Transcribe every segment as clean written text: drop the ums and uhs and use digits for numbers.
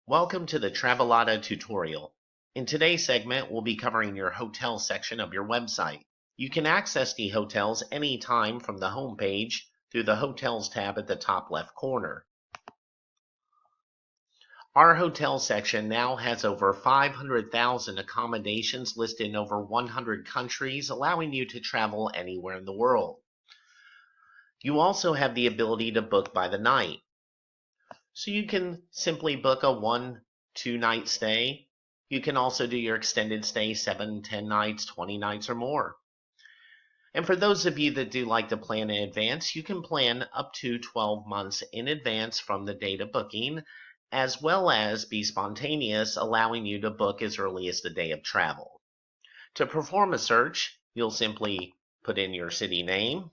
Welcome to the Travelata tutorial. In today's segment, we'll be covering your hotel section of your website. You can access the hotels anytime from the home page through the Hotels tab at the top left corner. Our hotel section now has over 500,000 accommodations listed in over 100 countries, allowing you to travel anywhere in the world. You also have the ability to book by the night. So you can simply book a 1-2 night stay. You can also do your extended stay, 7, 10 nights, 20 nights or more. And for those of you that do like to plan in advance, you can plan up to 12 months in advance from the date of booking, as well as be spontaneous, allowing you to book as early as the day of travel. To perform a search, you'll simply put in your city name.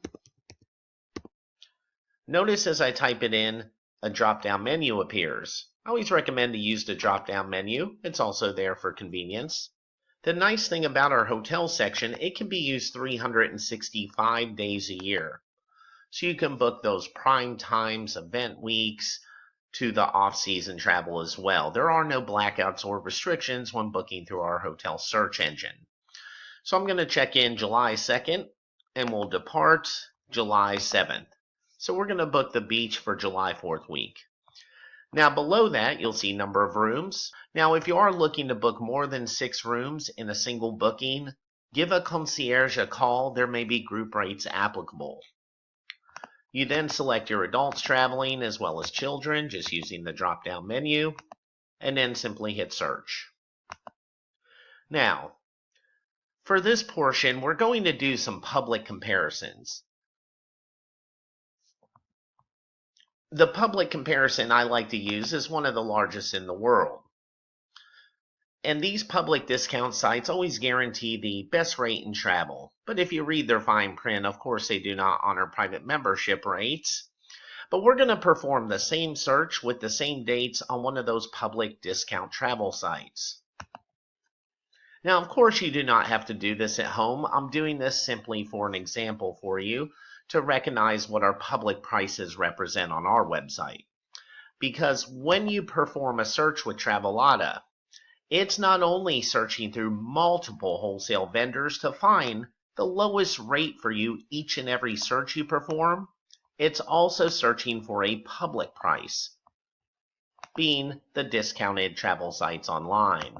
Notice as I type it in, a drop-down menu appears. I always recommend to use the drop-down menu. It's also there for convenience. The nice thing about our hotel section, it can be used 365 days a year. So you can book those prime times, event weeks, to the off-season travel as well. There are no blackouts or restrictions when booking through our hotel search engine. So I'm going to check in July 2nd, and we'll depart July 7th. So we're going to book the beach for July 4th week. Now below that, you'll see number of rooms. Now if you are looking to book more than 6 rooms in a single booking, give a concierge a call. There may be group rates applicable. You then select your adults traveling as well as children, just using the drop-down menu, and then simply hit search. Now, for this portion, we're going to do some public comparisons. The public comparison I like to use is one of the largest in the world. And these public discount sites always guarantee the best rate in travel. But if you read their fine print, of course they do not honor private membership rates. But we're going to perform the same search with the same dates on one of those public discount travel sites. Now, of course, you do not have to do this at home. I'm doing this simply for an example for you, to recognize what our public prices represent on our website. Because when you perform a search with Travelata, it's not only searching through multiple wholesale vendors to find the lowest rate for you each and every search you perform, it's also searching for a public price, being the discounted travel sites online.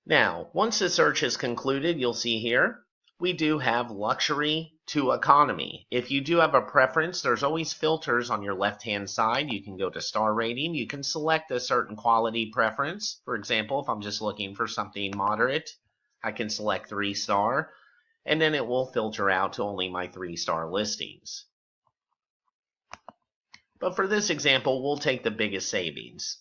Now, once the search is concluded, you'll see here, we do have luxury to economy. If you do have a preference, there's always filters on your left-hand side. You can go to star rating. You can select a certain quality preference. For example, if I'm just looking for something moderate, I can select 3-star, and then it will filter out to only my 3-star listings. But for this example, we'll take the biggest savings,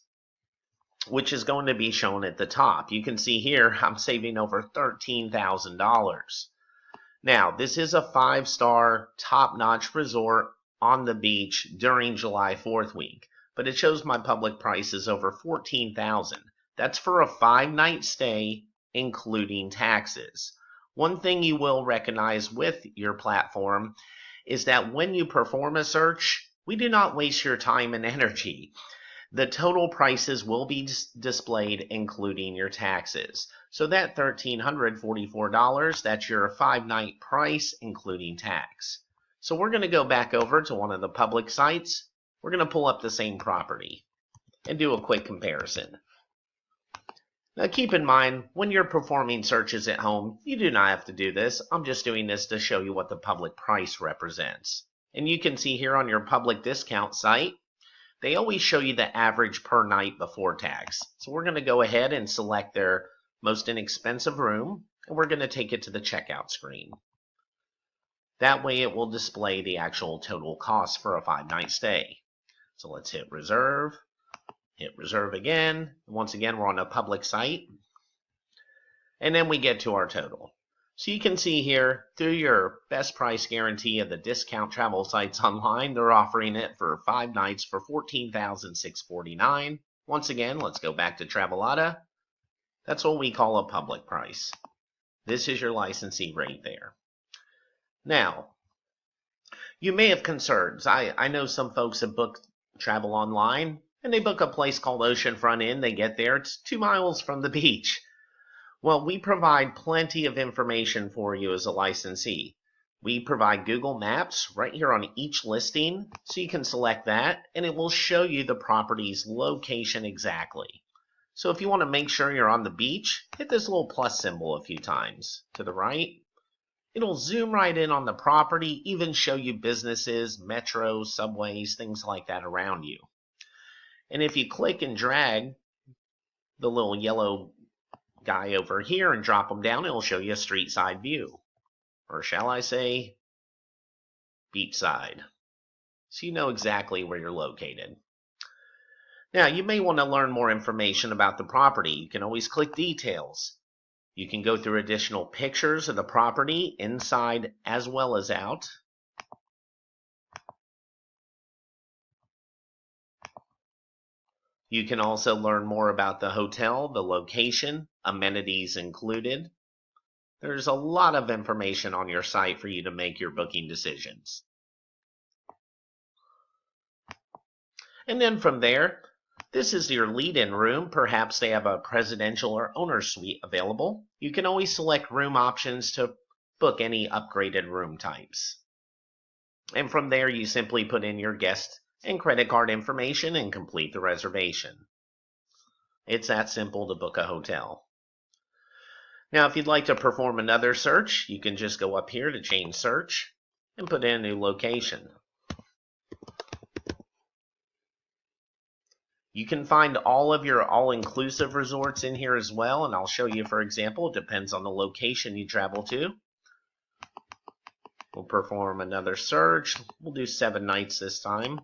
which is going to be shown at the top. You can see here I'm saving over $13,000. Now, this is a 5-star top-notch resort on the beach during July 4th week, but it shows my public price is over $14,000. That's for a 5-night stay, including taxes. One thing you will recognize with your platform is that when you perform a search, we do not waste your time and energy. The total prices will be displayed including your taxes. So that $1,344, that's your 5-night price including tax. So we're going to go back over to one of the public sites. We're going to pull up the same property and do a quick comparison. Now keep in mind, when you're performing searches at home, you do not have to do this. I'm just doing this to show you what the public price represents. And you can see here on your public discount site, they always show you the average per night before tax. So we're going to go ahead and select their most inexpensive room, and we're going to take it to the checkout screen. That way it will display the actual total cost for a 5-night stay. So let's hit reserve again. Once again, we're on a public site. And then we get to our total. So you can see here, through your best price guarantee of the discount travel sites online, they're offering it for 5 nights for $14,649. Once again, let's go back to Travelata. That's what we call a public price. This is your licensee rate there. Now, you may have concerns. I know some folks have booked travel online, and they book a place called Oceanfront Inn. They get there, it's 2 miles from the beach. Well, we provide plenty of information for you as a licensee. We provide Google Maps right here on each listing, so you can select that, and it will show you the property's location exactly. So if you want to make sure you're on the beach, hit this little plus symbol a few times. To the right, it'll zoom right in on the property, even show you businesses, metros, subways, things like that around you. And if you click and drag the little yellow guy over here and drop them down, it'll show you a street side view. Or shall I say, beachside. So you know exactly where you're located. Now, you may want to learn more information about the property. You can always click details. You can go through additional pictures of the property inside as well as out. You can also learn more about the hotel, the location, amenities included. There's a lot of information on your site for you to make your booking decisions. And then from there, this is your lead-in room. Perhaps they have a presidential or owner suite available. You can always select room options to book any upgraded room types. And from there, you simply put in your guest and credit card information and complete the reservation. It's that simple to book a hotel. Now, if you'd like to perform another search, you can just go up here to change search and put in a new location. You can find all of your all-inclusive resorts in here as well, and I'll show you, for example, it depends on the location you travel to. We'll perform another search. We'll do 7 nights this time.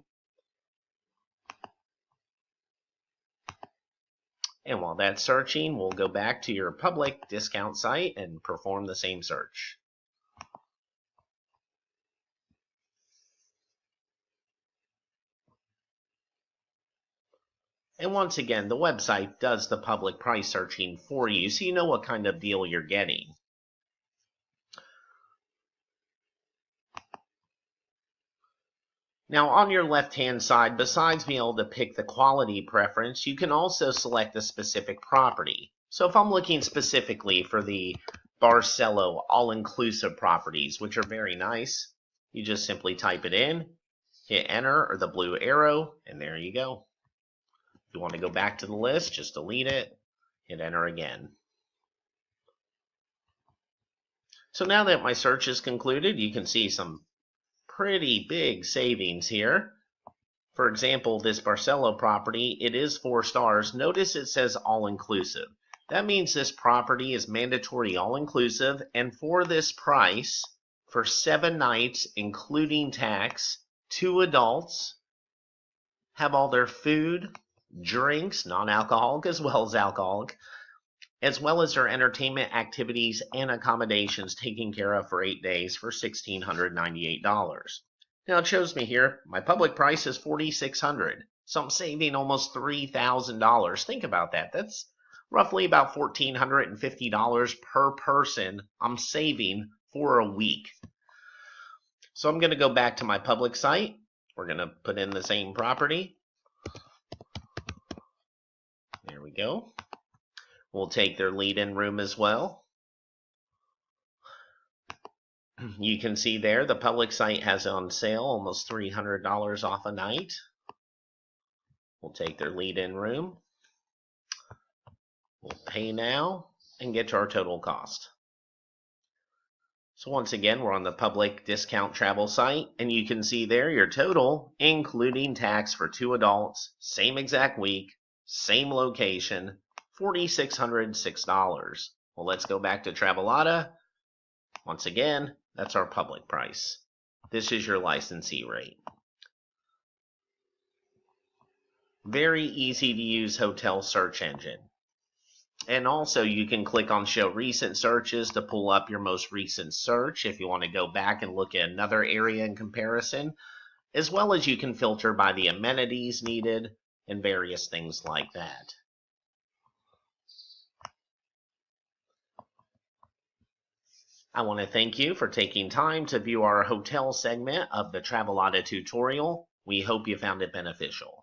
And while that's searching, we'll go back to your public discount site and perform the same search. And once again, the website does the public price searching for you, so you know what kind of deal you're getting. Now, on your left-hand side, besides being able to pick the quality preference, you can also select a specific property. So if I'm looking specifically for the Barcelo all-inclusive properties, which are very nice, you just simply type it in, hit enter or the blue arrow, and there you go. If you want to go back to the list, just delete it, hit enter again. So now that my search is concluded, you can see some pretty big savings here. For example, this Barcelo property, it is 4 stars. Notice it says all-inclusive. That means this property is mandatory all-inclusive, and for this price, for 7 nights, including tax, 2 adults have all their food, drinks, non-alcoholic as well as alcoholic, as well as their entertainment activities and accommodations taken care of for 8 days for $1,698. Now it shows me here, my public price is $4,600, so I'm saving almost $3,000. Think about that. That's roughly about $1,450 per person I'm saving for a week. So I'm going to go back to my public site. We're going to put in the same property. There we go. We'll take their lead-in room as well. You can see there the public site has on sale almost $300 off a night. We'll take their lead-in room. We'll pay now and get to our total cost. So once again, we're on the public discount travel site, and you can see there your total, including tax for 2 adults, same exact week, same location, $4,606. Well, let's go back to Travelocity. Once again, that's our public price. This is your licensee rate. Very easy to use hotel search engine. And also you can click on show recent searches to pull up your most recent search if you want to go back and look at another area in comparison, as well as you can filter by the amenities needed and various things like that. I want to thank you for taking time to view our hotel segment of the Travelocity tutorial. We hope you found it beneficial.